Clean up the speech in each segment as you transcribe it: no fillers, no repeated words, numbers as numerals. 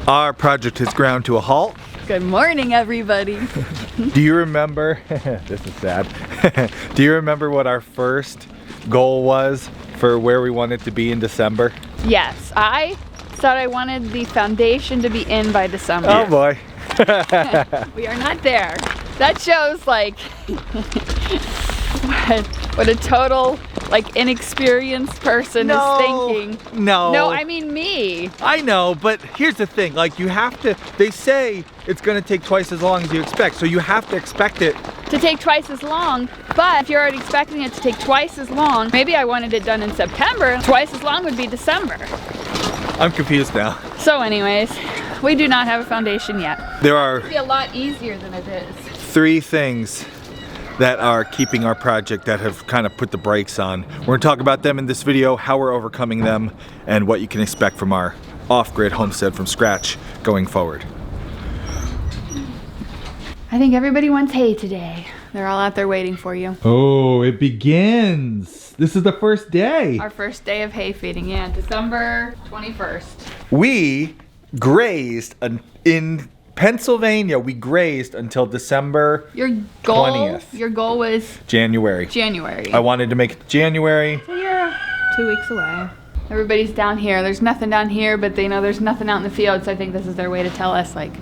Our project has ground to a halt. Good morning, everybody. Do you remember, this is sad, do you remember what our first goal was for where we wanted to be in December? Yes, I thought I wanted the foundation to be in by December. Oh boy. We are not there. That shows like what a total like inexperienced person is thinking. No, I mean me. I know, but here's the thing, like you have to, they say it's gonna take twice as long as you expect, so you have to expect it to take twice as long, but if you're already expecting it to take twice as long, maybe I wanted it done in September, twice as long would be December. I'm confused now. So anyways, we do not have a foundation yet. There are It'd be a lot easier than it is. 3 things that are keeping our project that have kind of put the brakes on. We're gonna talk about them in this video, how we're overcoming them, and what you can expect from our off-grid homestead from scratch going forward. I think everybody wants hay today. They're all out there waiting for you. Oh, it begins. This is the first day. Our first day of hay feeding, yeah, December 21st. We grazed in Pennsylvania. We grazed until December 20th. Your goal was January. I wanted to make it January. So you're 2 weeks away. Everybody's down here. There's nothing down here, but they know there's nothing out in the field, so I think this is their way to tell us, like,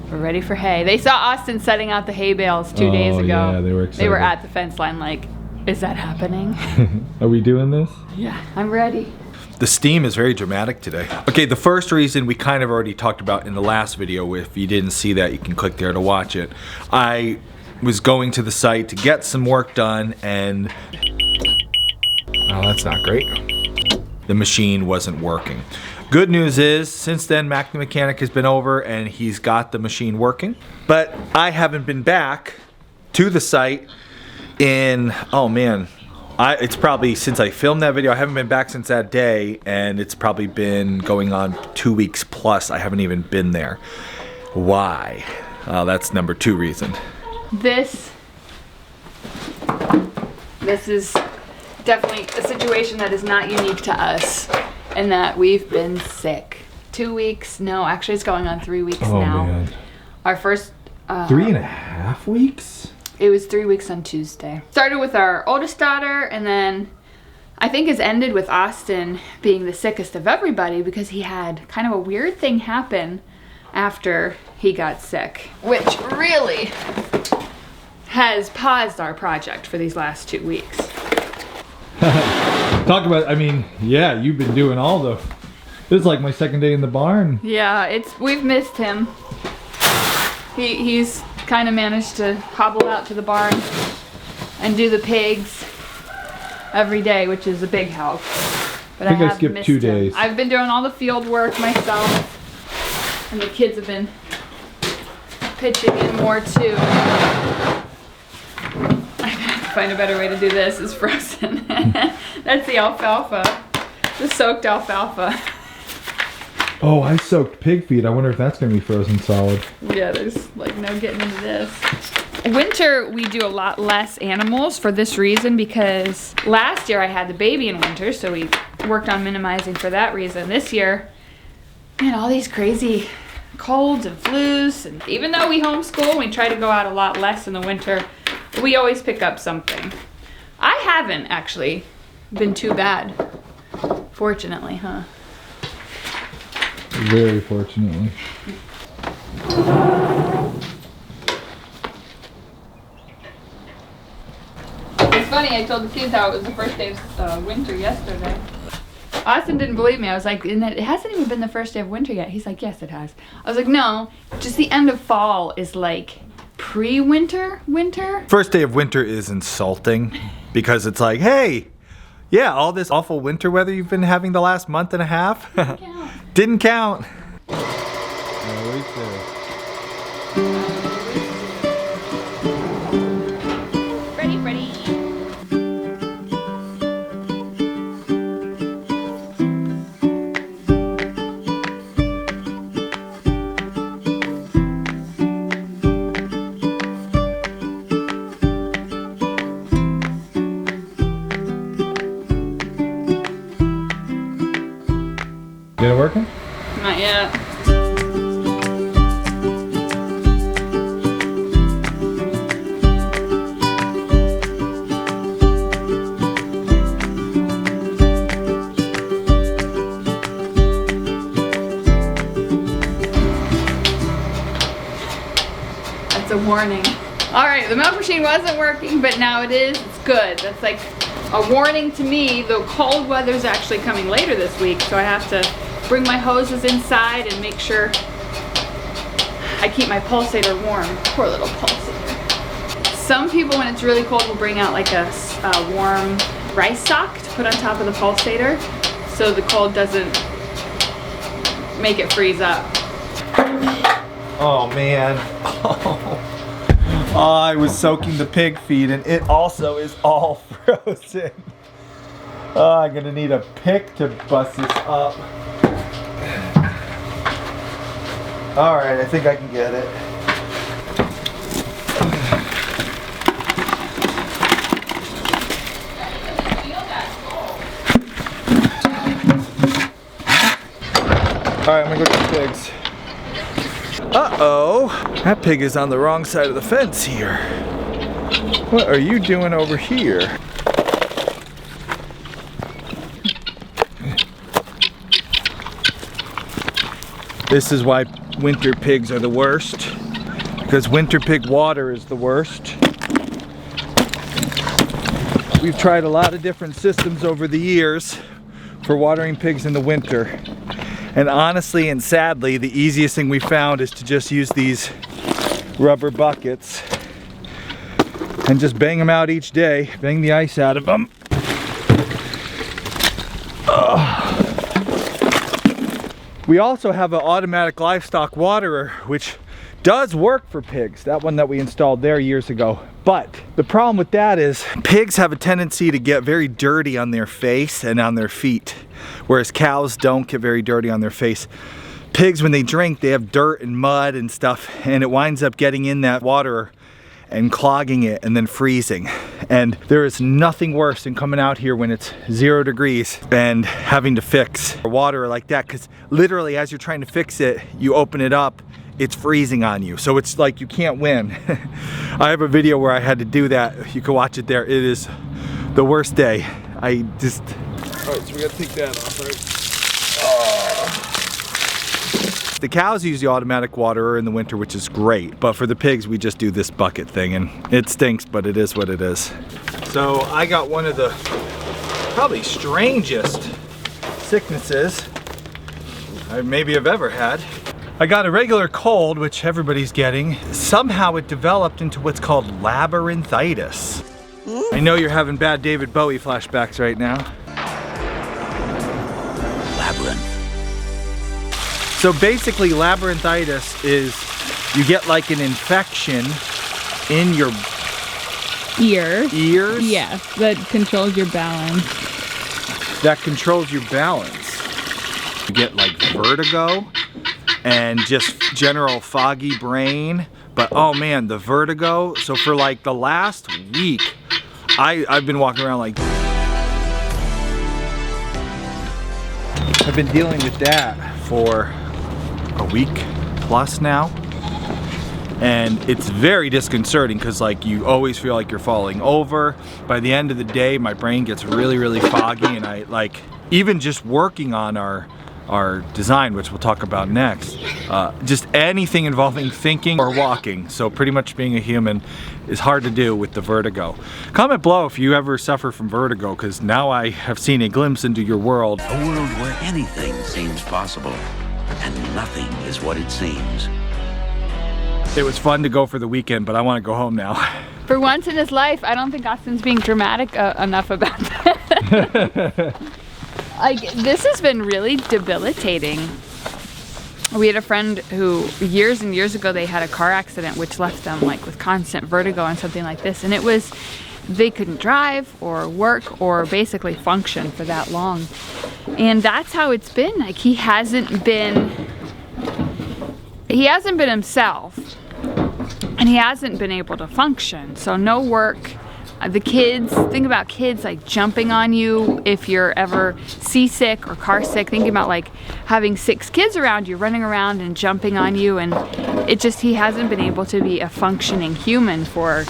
we're ready for hay. They saw Austin setting out the hay bales 2 days ago. Yeah, they were excited. They were at the fence line like, is that happening? Are we doing this? Yeah, I'm ready. The steam is very dramatic today. Okay, the first reason we kind of already talked about in the last video. If you didn't see that, you can click there to watch it. I was going to the site to get some work done and, oh, that's not great. The machine wasn't working. Good news is, since then, Mac the mechanic has been over and he's got the machine working. But I haven't been back to the site in, oh man, it's probably since I filmed that video. I haven't been back since that day, and it's probably been going on 2 weeks plus. I haven't even been there. Why? That's number 2 reason. This is definitely a situation that is not unique to us, in that we've been sick. 2 weeks, no, actually it's going on 3 weeks now. Man. Our first 3.5 weeks? It was 3 weeks on Tuesday. Started with our oldest daughter, and then I think it's ended with Austin being the sickest of everybody because he had kind of a weird thing happen after he got sick, which really has paused our project for these last 2 weeks. Talk about, I mean, yeah, you've been doing all the, this is like my second day in the barn. Yeah, we've missed him. He's kind of managed to hobble out to the barn and do the pigs every day, which is a big help. But I have skipped 2 days. I've been doing all the field work myself, and the kids have been pitching in more too. I have to find a better way to do this. It's frozen. That's the alfalfa, the soaked alfalfa. Oh, I soaked pig feed. I wonder if that's going to be frozen solid. Yeah, there's like no getting into this. Winter, we do a lot less animals for this reason, because last year I had the baby in winter, so we worked on minimizing for that reason. This year, man, all these crazy colds and flus, and even though we homeschool, we try to go out a lot less in the winter, we always pick up something. I haven't actually been too bad, fortunately, huh? Very fortunately. It's funny, I told the kids how it was the first day of winter yesterday. Austin didn't believe me. I was like, it hasn't even been the first day of winter yet. He's like, yes, it has. I was like, no, just the end of fall is like pre-winter, winter. First day of winter is insulting because it's like, hey, yeah, all this awful winter weather you've been having the last month and a half. Didn't count. Ready, Freddy. Get it working? Not yet. a warning. All right, the milk machine wasn't working, but now it is. It's good. That's like a warning to me. The cold weather's actually coming later this week, so I have to bring my hoses inside and make sure I keep my pulsator warm. Poor little pulsator. Some people, when it's really cold, will bring out like a warm rice sock to put on top of the pulsator so the cold doesn't make it freeze up. Oh man. Oh, I was soaking the pig feed and it also is all frozen. Oh, I'm gonna need a pick to bust this up. Alright, I think I can get it. Alright, I'm gonna go get the pigs. Uh-oh, that pig is on the wrong side of the fence here. What are you doing over here? This is why winter pigs are the worst, because winter pig water is the worst. We've tried a lot of different systems over the years for watering pigs in the winter. And honestly and sadly, the easiest thing we found is to just use these rubber buckets and just bang them out each day, bang the ice out of them. We also have an automatic livestock waterer, which does work for pigs. That one that we installed there years ago. But the problem with that is pigs have a tendency to get very dirty on their face and on their feet, whereas cows don't get very dirty on their face. Pigs, when they drink, they have dirt and mud and stuff, and it winds up getting in that water and clogging it and then freezing. And there is nothing worse than coming out here when it's 0 degrees and having to fix water like that, because literally as you're trying to fix it, you open it up, it's freezing on you. So it's like you can't win. I have a video where I had to do that. You can watch it there. It is the worst day. I just... Alright, so we gotta take that off, right? The cows use the automatic waterer in the winter, which is great. But for the pigs, we just do this bucket thing, and it stinks, but it is what it is. So I got one of the probably strangest sicknesses I maybe have ever had. I got a regular cold, which everybody's getting. Somehow it developed into what's called labyrinthitis. I know you're having bad David Bowie flashbacks right now. Labyrinth. So basically labyrinthitis is you get like an infection in your ears. Yeah, that controls your balance. That controls your balance. You get like vertigo and just general foggy brain. But oh man, the vertigo. So for like the last week, I've been walking around like, I've been dealing with that for a week plus now. And it's very disconcerting because like you always feel like you're falling over. By the end of the day, my brain gets really, really foggy, and I like, even just working on our design, which we'll talk about next, just anything involving thinking or walking, so pretty much being a human, is hard to do with the vertigo. Comment below if you ever suffer from vertigo, because now I have seen a glimpse into your world. A world where anything seems possible and nothing is what it seems. It was fun to go for the weekend, but I want to go home now. For once in his life, I don't think Austin's being dramatic enough about that. Like, this has been really debilitating. We had a friend who years and years ago, they had a car accident which left them like with constant vertigo and something like this, and it was, they couldn't drive or work or basically function for that long. And that's how it's been. Like, he hasn't been himself, and he hasn't been able to function. So no work. The kids, think about kids like jumping on you if you're ever seasick or car sick. Thinking about like having 6 kids around you, running around and jumping on you, and it just, he hasn't been able to be a functioning human for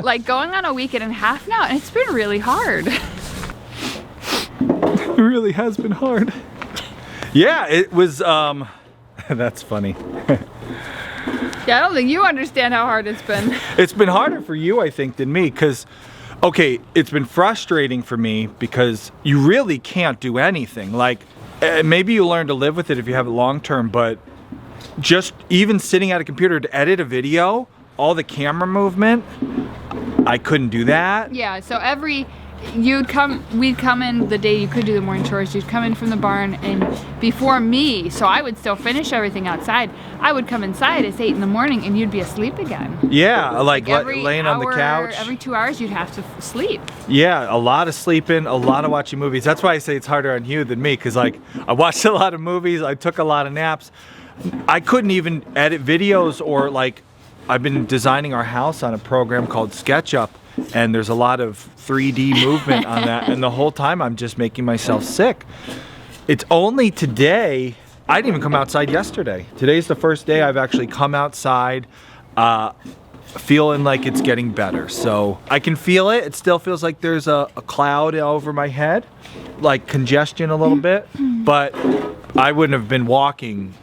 like going on a week and a half now, and it's been really hard. It really has been hard. Yeah, it was, that's funny. Yeah, I don't think you understand how hard it's been. It's been harder for you, I think, than me, because, okay, it's been frustrating for me because you really can't do anything. Like, maybe you learn to live with it if you have it long term, but just even sitting at a computer to edit a video, all the camera movement, I couldn't do that. Yeah, so we'd come in the day you could do the morning chores, you'd come in from the barn, and before me, so I would still finish everything outside, I would come inside, it's 8 in the morning, and you'd be asleep again. Yeah, like every laying on the couch. Every 2 hours you'd have to sleep. Yeah, a lot of sleeping, a lot of watching movies. That's why I say it's harder on you than me, because like I watched a lot of movies, I took a lot of naps. I couldn't even edit videos, or like I've been designing our house on a program called SketchUp, and there's a lot of 3D movement on that, and the whole time I'm just making myself sick. It's only today, I didn't even come outside yesterday. Today's the first day I've actually come outside, feeling like it's getting better. So I can feel it. It still feels like there's a cloud over my head, like congestion a little bit, but I wouldn't have been walking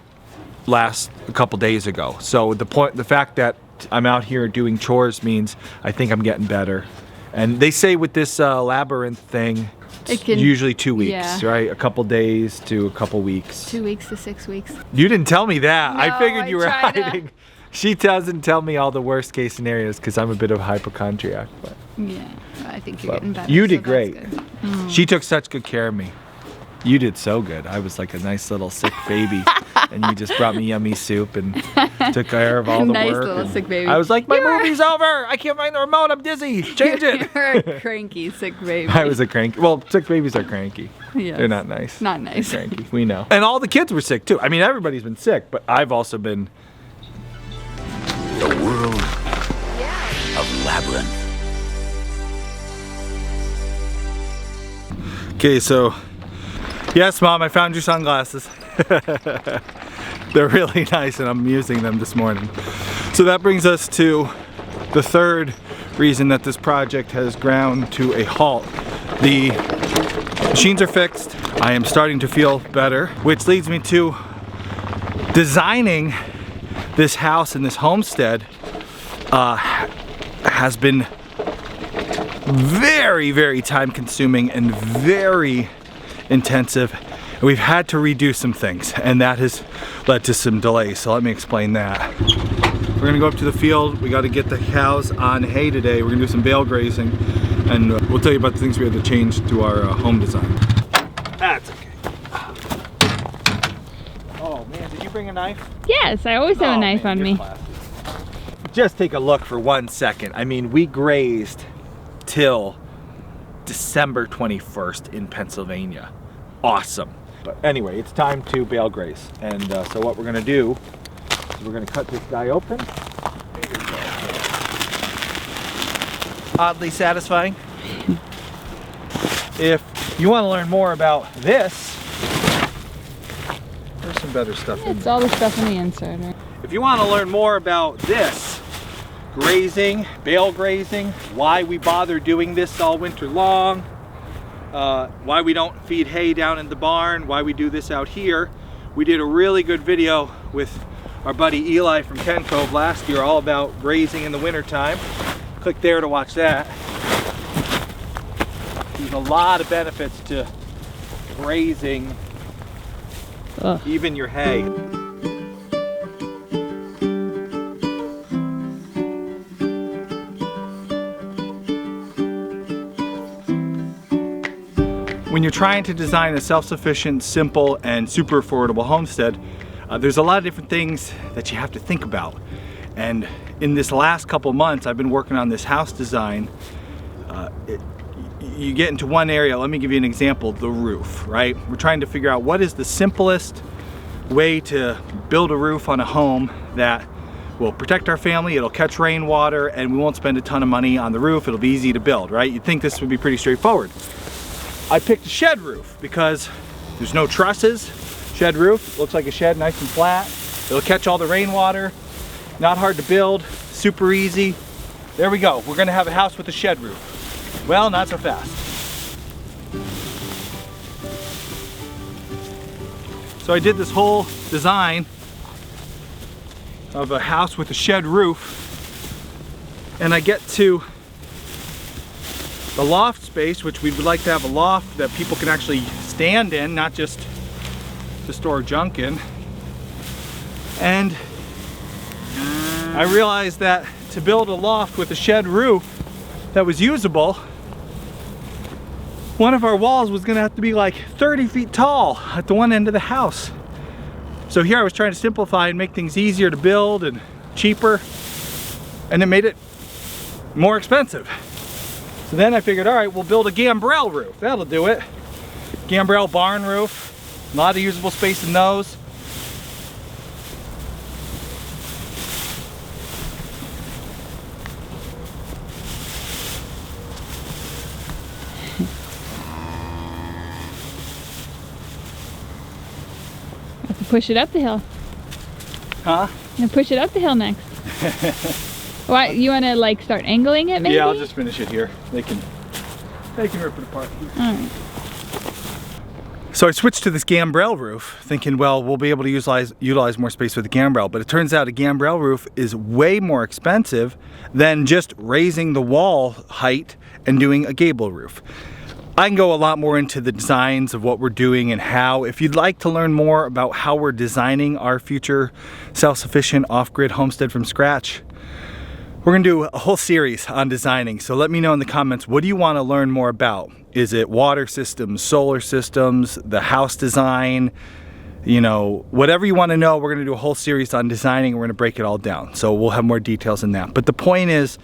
a couple days ago. So the fact that I'm out here doing chores means I think I'm getting better. And they say with this labyrinth thing, it's usually 2 weeks, yeah. right? A couple days to a couple weeks. 2 weeks to 6 weeks. You didn't tell me that. No, I figured you were tried to- hiding. She doesn't tell me all the worst case scenarios because I'm a bit of a hypochondriac. But Yeah, I think you're getting better. you so did that's great. good. She took such good care of me. You did so good. I was like a nice little sick baby, and you just brought me yummy soup and took care of all the Nice work. little and sick baby. I was like, my movie's over. I can't find the remote. I'm dizzy. Change it. You're a cranky sick baby. I was a cranky. Well, sick babies are cranky. Yes. They're not nice. Not nice. They're cranky. We know. And all the kids were sick too. I mean, everybody's been sick, but I've also been. The world of Labyrinth. Okay, so yes, Mom, I found your sunglasses. They're really nice, and I'm using them this morning. So that brings us to the third reason that this project has ground to a halt. The machines are fixed. I am starting to feel better, which leads me to designing this house and this homestead has been very, very time consuming and very intensive. We've had to redo some things, and that has led to some delays, so let me explain that. We're gonna go up to the field. We gotta get the cows on hay today. We're gonna do some bale grazing, and we'll tell you about the things we had to change to our home design. That's okay. Oh man, did you bring a knife? Yes, I always have a knife on me. Just take a look for 1 second. I mean, we grazed till December 21st in Pennsylvania. Awesome. But anyway, it's time to bale graze. And so what we're gonna do is we're gonna cut this guy open. Oddly satisfying. If you want to learn more about this, there's some better stuff in It's there. all the stuff on the inside, right? If you want to learn more about this, grazing, bale grazing, why we bother doing this all winter long, why we don't feed hay down in the barn, why we do this out here, we did a really good video with our buddy Eli from Ken Cove last year all about grazing in the winter time. Click there to watch that. There's a lot of benefits to grazing, even your hay. When you're trying to design a self-sufficient, simple, and super affordable homestead, there's a lot of different things that you have to think about. And in this last couple months, I've been working on this house design. You get into one area, let me give you an example, the roof, right? We're trying to figure out what is the simplest way to build a roof on a home that will protect our family, it'll catch rainwater, and we won't spend a ton of money on the roof, it'll be easy to build, right? You'd think this would be pretty straightforward. I picked a shed roof because there's no trusses. Shed roof, looks like a shed, nice and flat. It'll catch all the rainwater, not hard to build, super easy. There we go, we're gonna have a house with a shed roof. Well, not so fast. So I did this whole design of a house with a shed roof, and I get to the loft space, which we would like to have a loft that people can actually stand in, not just to store junk in. And I realized that to build a loft with a shed roof that was usable, one of our walls was gonna have to be like 30 feet tall at the one end of the house. So here I was trying to simplify and make things easier to build and cheaper, and it made it more expensive. So then I figured, all right, we'll build a gambrel roof. That'll do it. Gambrel barn roof. A lot of usable space in those. Have to push it up the hill. Huh? And push it up the hill next. Why, you want to like start angling it maybe? Yeah, I'll just finish it here. They can rip it apart. All right. So I switched to this gambrel roof, thinking, well, we'll be able to utilize more space with the gambrel. But it turns out a gambrel roof is way more expensive than just raising the wall height and doing a gable roof. I can go a lot more into the designs of what we're doing and how. If you'd like to learn more about how we're designing our future self-sufficient off-grid homestead from scratch, we're gonna do a whole series on designing. So let me know in the comments, what do you want to learn more about? Is it water systems, solar systems, the house design? You know, whatever you want to know, we're gonna do a whole series on designing and we're gonna break it all down. So we'll have more details in that. But the point is,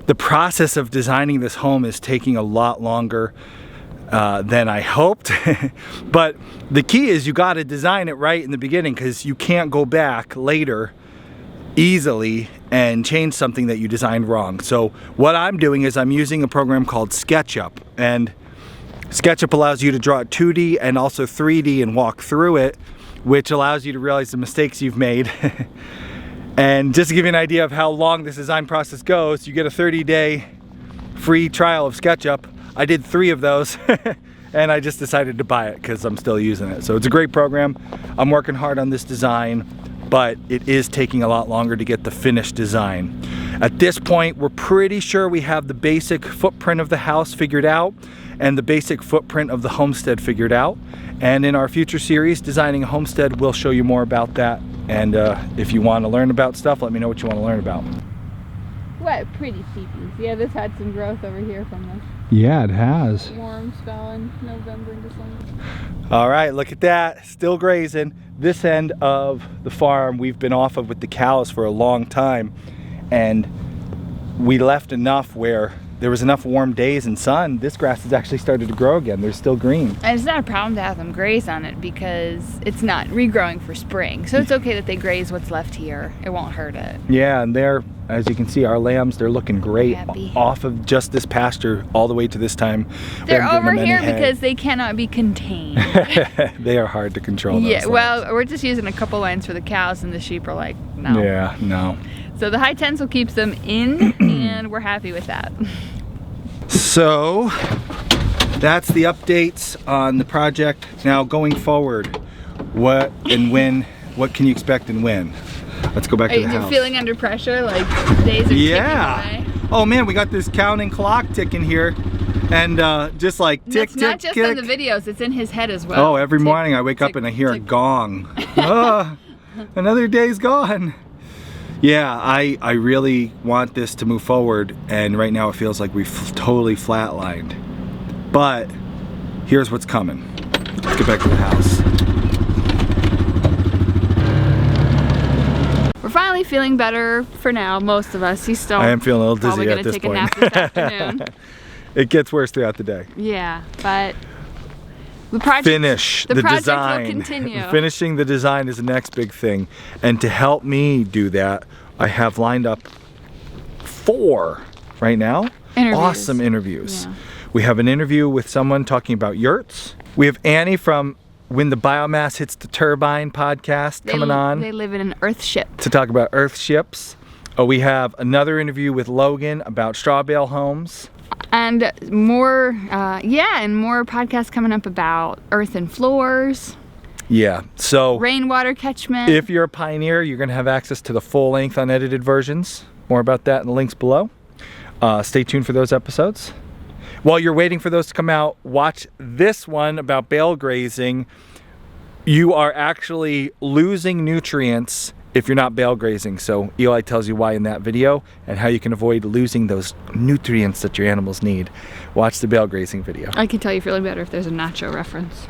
the process of designing this home is taking a lot longer than I hoped. But the key is you got to design it right in the beginning, because you can't go back later easily and change something that you designed wrong. So what I'm doing is I'm using a program called SketchUp, and SketchUp allows you to draw it 2D and also 3D and walk through it, which allows you to realize the mistakes you've made. And just to give you an idea of how long this design process goes, you get a 30-day free trial of SketchUp. I did 3 of those and I just decided to buy it because I'm still using it. So it's a great program. I'm working hard on this design, but it is taking a lot longer to get the finished design. At this point, we're pretty sure we have the basic footprint of the house figured out and the basic footprint of the homestead figured out. And in our future series, Designing a Homestead, we'll show you more about that. And if you want to learn about stuff, let me know what you want to learn about. What pretty teepees. Yeah, this had some growth over here from the Yeah, it has. warm spell in November and December. All right, look at that, still grazing. This end of the farm we've been off of with the cows for a long time, and we left enough where there was enough warm days and sun. This grass has actually started to grow again. They're still green. And it's not a problem to have them graze on it because it's not regrowing for spring. So it's okay that they graze what's left here. It won't hurt it. Yeah, and they're, as you can see, our lambs, they're looking great Happy. off of just this pasture all the way to this time. We They're haven't given over them here any hay. because they cannot be contained. They are hard to control. Yeah, those well, lambs. we're just using a couple lines for the cows, and the sheep are like, no. Yeah, no. So the high tensile keeps them in, and we're happy with that. So that's the updates on the project. Now going forward, what and when, what can you expect and when? Let's go back to the Are you house. feeling under pressure? Like days are ticking away? Oh man, we got this counting clock ticking here, and just like tick, It's tick, not just tick. in the videos, it's in his head as well. Oh, every Tick, morning I wake up tick, and I hear a tick. gong. Oh, another day's gone. Yeah, I really want this to move forward, and right now it feels like we've totally flatlined. But here's what's coming. Let's get back to the house. We're finally feeling better for now, most of us. He's still I am feeling a little probably dizzy gonna at this take point. a nap this afternoon. It gets worse throughout the day. Yeah, but the project, Finish the project design. will continue. Finishing the design is the next big thing. And to help me do that, I have lined up 4 right now. Interviews. Awesome interviews. Yeah. We have an interview with someone talking about yurts. We have Annie from When the Biomass Hits the Turbine podcast coming on They live in an earth ship. to talk about earth ships. We have another interview with Logan about straw bale homes. And more, and more podcasts coming up about earth and floors. Yeah, so Rainwater catchment. if you're a pioneer, you're gonna have access to the full-length unedited versions. More about that in the links below. Stay tuned for those episodes. While you're waiting for those to come out, watch this one about bale grazing. You are actually losing nutrients if you're not bale grazing. So Eli tells you why in that video and how you can avoid losing those nutrients that your animals need. Watch the bale grazing video. I can tell you feeling better if there's a nacho reference.